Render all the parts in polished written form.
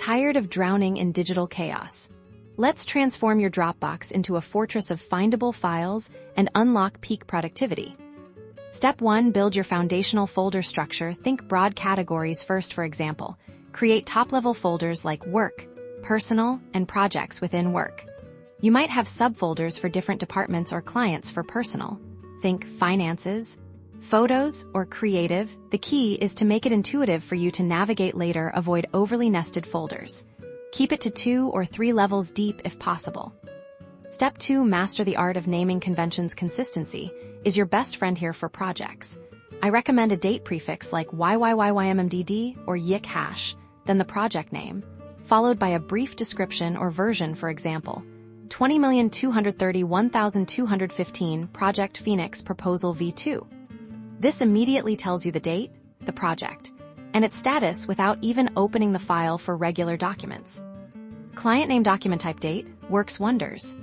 Tired of drowning in digital chaos? Let's transform your Dropbox into a fortress of findable files and unlock peak productivity. Step 1. Build your foundational folder structure. Think broad categories first, for example. Create top-level folders like Work, Personal, and Projects within Work. You might have subfolders for different departments or clients for Personal. Think Finances, Photos, or Creative. The key is to make it intuitive for you to navigate later. Avoid overly nested folders. Keep it to 2 or 3 levels deep if possible. Step 2. Master the art of naming conventions. Consistency is your best friend here for projects. I recommend a date prefix like YYYYMMDD or YIC hash, then the project name, followed by a brief description or version. For example, 20,230,1215 Project Phoenix Proposal V2. This immediately tells you the date, the project, and its status without even opening the file. For regular documents, client name document type date works wonders.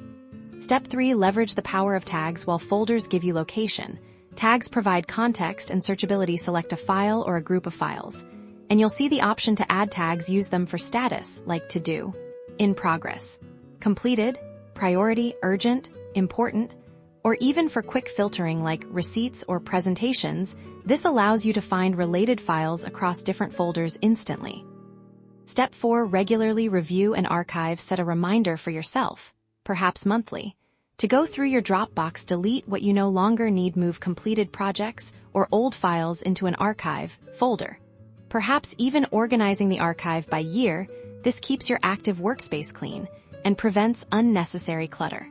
Step 3. Leverage the power of tags. While folders give you location, tags provide context and searchability. Select a file or a group of files, and you'll see the option to add tags. Use them for status like to do, in progress, completed, priority, urgent, important, or even for quick filtering like receipts or presentations. This allows you to find related files across different folders instantly. Step 4. Regularly review and archive. Set a reminder for yourself, perhaps monthly, to go through your Dropbox. Delete what you no longer need. Move completed projects or old files into an archive folder, perhaps even organizing the archive by year. This keeps your active workspace clean and prevents unnecessary clutter.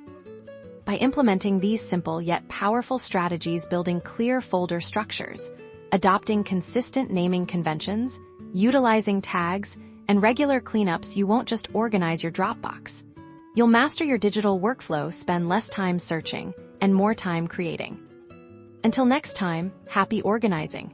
By implementing these simple yet powerful strategies, building clear folder structures, adopting consistent naming conventions, utilizing tags, and regular cleanups, you won't just organize your Dropbox. You'll master your digital workflow, spend less time searching, and more time creating. Until next time, happy organizing.